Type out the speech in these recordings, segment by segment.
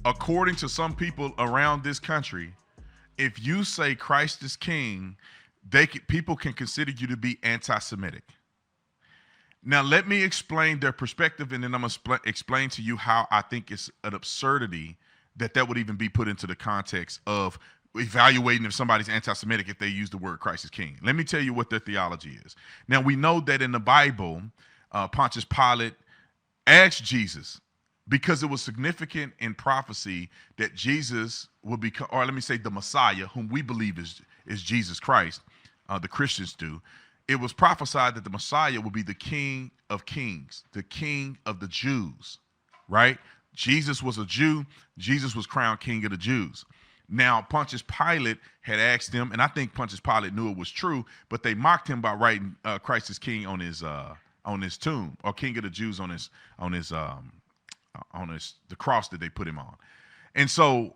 according to some people around this country, if you say Christ is king, people can consider you to be anti-Semitic. Now, let me explain their perspective, and then I'm going to explain to you how I think it's an absurdity that would even be put into the context of evaluating if somebody's anti-Semitic if they use the word Christ is king. Let me tell you what their theology is. Now, we know that in the Bible, Pontius Pilate asked Jesus, because it was significant in prophecy that Jesus would become, or let me say the Messiah, whom we believe is Jesus Christ, the Christians do. It was prophesied that the Messiah would be the King of Kings, the King of the Jews, right? Jesus was a Jew. Jesus was crowned King of the Jews. Now, Pontius Pilate had asked him, and I think Pontius Pilate knew it was true, but they mocked him by writing Christ is King on his tomb, or King of the Jews on the cross that they put him on. And so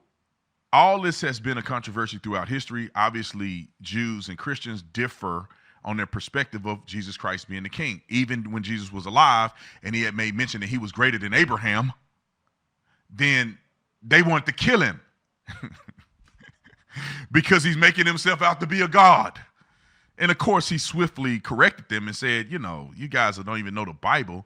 all this has been a controversy throughout history. Obviously, Jews and Christians differ on their perspective of Jesus Christ being the king. Even when Jesus was alive and he had made mention that he was greater than Abraham, then they wanted to kill him because he's making himself out to be a god. And of course, he swiftly corrected them and said, you guys don't even know the Bible,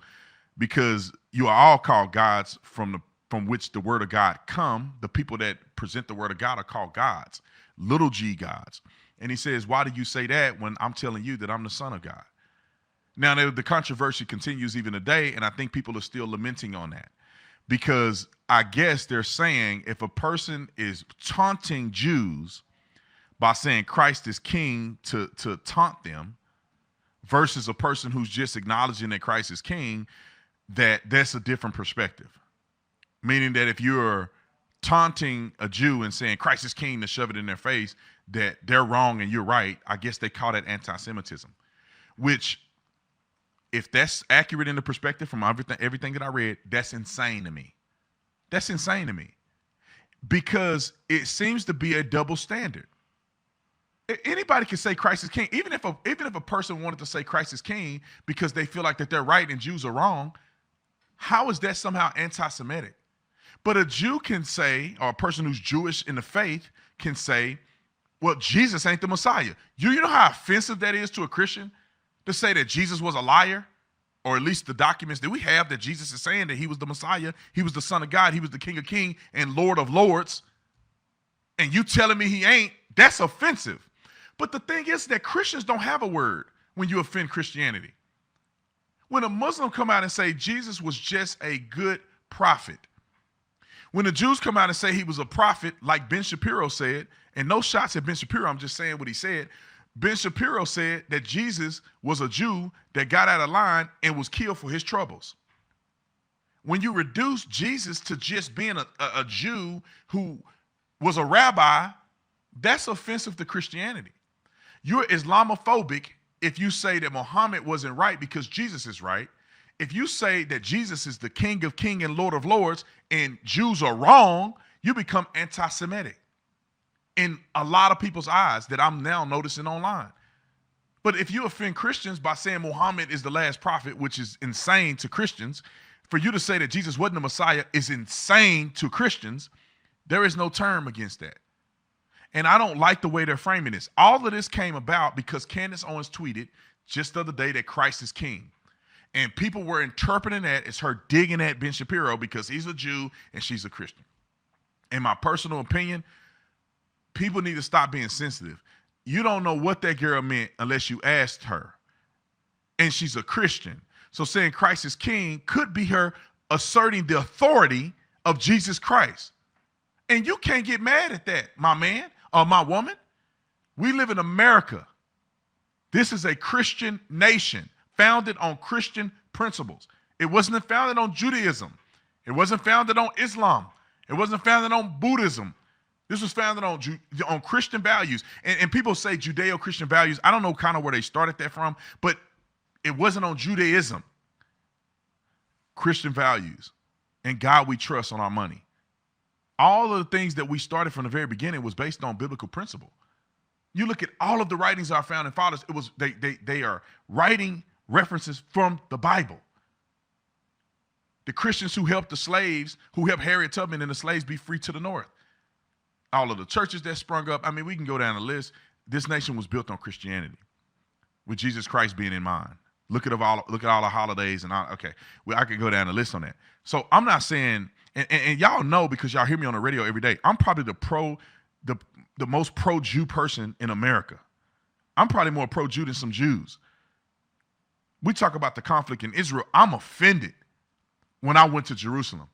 because you are all called gods from which the word of God come. The people that present the word of God are called gods, little g gods. And he says, why do you say that when I'm telling you that I'm the Son of God? Now, the controversy continues even today, and I think people are still lamenting on that, because I guess they're saying if a person is taunting Jews by saying Christ is king to taunt them versus a person who's just acknowledging that Christ is king, that's a different perspective. Meaning that if you're taunting a Jew and saying Christ is king to shove it in their face, that they're wrong and you're right, I guess they call that anti-Semitism, which, if that's accurate in the perspective from everything that I read, that's insane to me. That's insane to me, because it seems to be a double standard. Anybody can say Christ is king, even if a person wanted to say Christ is king because they feel like that they're right and Jews are wrong. How is that somehow anti-Semitic? But a Jew can say, or a person who's Jewish in the faith can say, well, Jesus ain't the Messiah. You know how offensive that is to a Christian to say that Jesus was a liar? Or at least the documents that we have that Jesus is saying that he was the Messiah, he was the Son of God, he was the King of Kings and Lord of Lords, and you telling me he ain't, that's offensive. But the thing is that Christians don't have a word when you offend Christianity. When a Muslim come out and say Jesus was just a good prophet, when the Jews come out and say he was a prophet, like Ben Shapiro said, and no shots at Ben Shapiro, I'm just saying what he said. Ben Shapiro said that Jesus was a Jew that got out of line and was killed for his troubles. When you reduce Jesus to just being a Jew who was a rabbi, that's offensive to Christianity. You're Islamophobic if you say that Muhammad wasn't right because Jesus is right. If you say that Jesus is the King of Kings and Lord of Lords and Jews are wrong, you become anti-Semitic in a lot of people's eyes that I'm now noticing online. But if you offend Christians by saying Muhammad is the last prophet, which is insane to Christians, for you to say that Jesus wasn't the Messiah is insane to Christians, there is no term against that. And I don't like the way they're framing this. All of this came about because Candace Owens tweeted just the other day that Christ is king. And people were interpreting that as her digging at Ben Shapiro because he's a Jew and she's a Christian. In my personal opinion, people need to stop being sensitive. You don't know what that girl meant unless you asked her. And she's a Christian. So saying Christ is king could be her asserting the authority of Jesus Christ. And you can't get mad at that, my man or my woman. We live in America. This is a Christian nation founded on Christian principles. It wasn't founded on Judaism. It wasn't founded on Islam. It wasn't founded on Buddhism. This was founded on Christian values. And people say Judeo-Christian values. I don't know kind of where they started that from, but it wasn't on Judaism. Christian values and God we trust on our money. All of the things that we started from the very beginning was based on biblical principle. You look at all of the writings of our founding fathers, they are writing references from the Bible. The Christians who helped the slaves, who helped Harriet Tubman and the slaves be free to the North. All of the churches that sprung up. I mean, we can go down the list. This nation was built on Christianity, with Jesus Christ being in mind. Look at all the holidays and all. Okay, well, I could go down the list on that. So I'm not saying, and y'all know because y'all hear me on the radio every day. I'm probably the most pro-Jew person in America. I'm probably more pro-Jew than some Jews. We talk about the conflict in Israel. I'm offended when I went to Jerusalem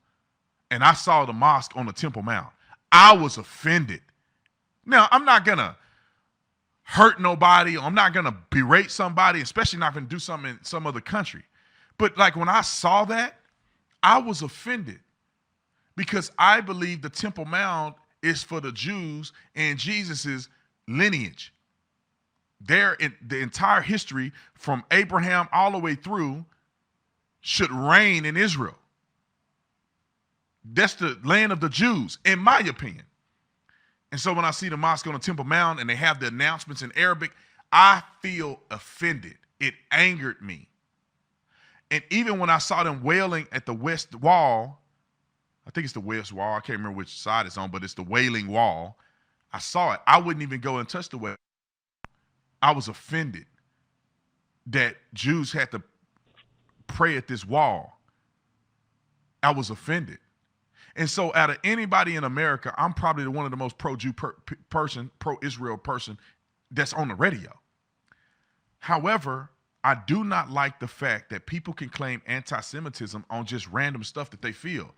and I saw the mosque on the Temple Mount. I was offended. Now, I'm not going to hurt nobody, or I'm not going to berate somebody, especially not going to do something in some other country. But like when I saw that, I was offended because I believe the Temple Mount is for the Jews and Jesus's lineage. The entire history from Abraham all the way through should reign in Israel. That's the land of the Jews, in my opinion. And so when I see the mosque on the Temple Mount and they have the announcements in Arabic, I feel offended. It angered me. And even when I saw them wailing at the West Wall, I think it's the West Wall, I can't remember which side it's on, but it's the Wailing Wall. I saw it. I wouldn't even go and touch the West. I was offended that Jews had to pray at this wall. I was offended. And so out of anybody in America, I'm probably one of the most pro-Jew pro-Israel person that's on the radio. However, I do not like the fact that people can claim anti-Semitism on just random stuff that they feel.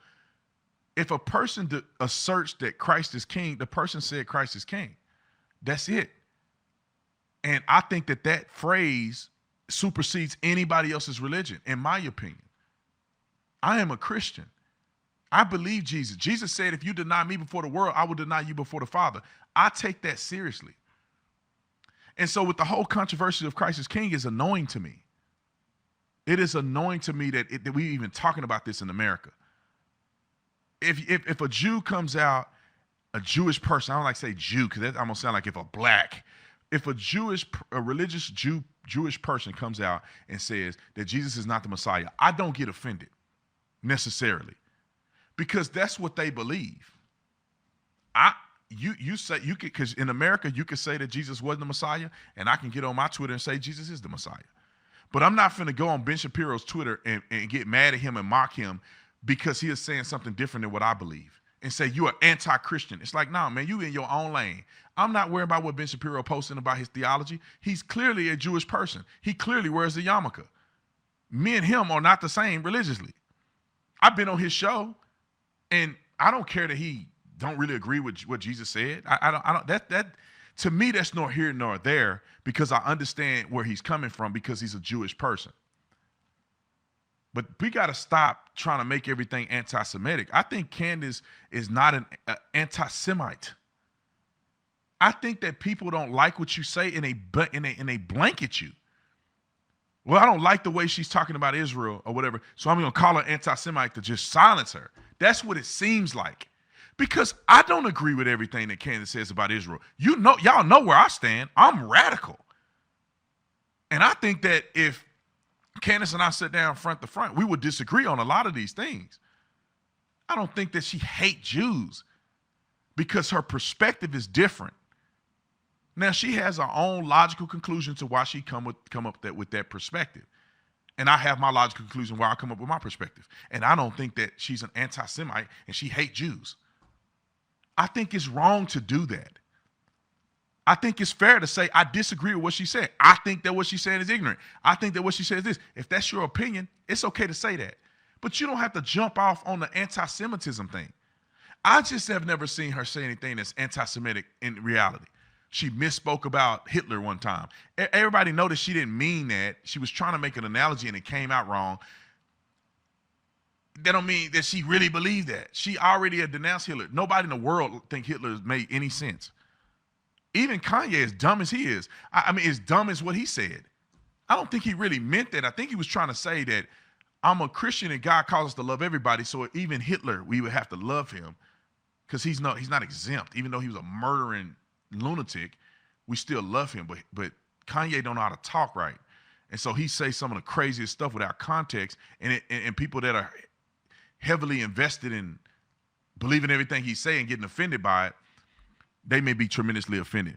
If a person asserts that Christ is king, the person said Christ is king. That's it. And I think that phrase supersedes anybody else's religion, in my opinion. I am a Christian. I believe Jesus. Jesus said, if you deny me before the world, I will deny you before the Father. I take that seriously. And so with the whole controversy of Christ as king is annoying to me. It is annoying to me that we even talking about this in America. If a Jew comes out, a Jewish person, I don't like to say Jew because that almost sounds like if a religious Jewish person comes out and says that Jesus is not the Messiah, I don't get offended necessarily because that's what they believe. You say you could, because in America you could say that Jesus wasn't the Messiah, and I can get on my Twitter and say Jesus is the Messiah. But I'm not finna go on Ben Shapiro's Twitter and get mad at him and mock him because he is saying something different than what I believe and say you are anti-Christian. It's like, nah, man, you in your own lane. I'm not worried about what Ben Shapiro posting about his theology. He's clearly a Jewish person. He clearly wears a yarmulke. Me and him are not the same religiously. I've been on his show, and I don't care that he don't really agree with what Jesus said. I don't. That to me, that's nor here nor there because I understand where he's coming from because he's a Jewish person. But we got to stop trying to make everything anti-Semitic. I think Candace is not an anti-Semite. I think that people don't like what you say and they blanket you. Well, I don't like the way she's talking about Israel or whatever, so I'm going to call her anti-Semite to just silence her. That's what it seems like. Because I don't agree with everything that Candace says about Israel. Y'all know where I stand. I'm radical. And I think that if Candace and I sit down front to front, we would disagree on a lot of these things. I don't think that she hates Jews because her perspective is different. Now, she has her own logical conclusion to why she come up with that perspective. And I have my logical conclusion why I come up with my perspective. And I don't think that she's an anti-Semite and she hates Jews. I think it's wrong to do that. I think it's fair to say I disagree with what she said. I think that what she's saying is ignorant. I think that what she said is this. If that's your opinion, it's okay to say that. But you don't have to jump off on the anti-Semitism thing. I just have never seen her say anything that's anti-Semitic in reality. She misspoke about Hitler one time. Everybody noticed she didn't mean that. She was trying to make an analogy and it came out wrong. That don't mean that she really believed that. She already had denounced Hitler. Nobody in the world think Hitler made any sense. Even Kanye, as dumb as he is, I mean, as dumb as what he said. I don't think he really meant that. I think he was trying to say that I'm a Christian and God calls us to love everybody, so even Hitler, we would have to love him because he's not exempt. Even though he was a murdering lunatic, we still love him. But Kanye don't know how to talk right. And so he says some of the craziest stuff without context, and people that are heavily invested in believing everything he's saying, getting offended by it, they may be tremendously offended.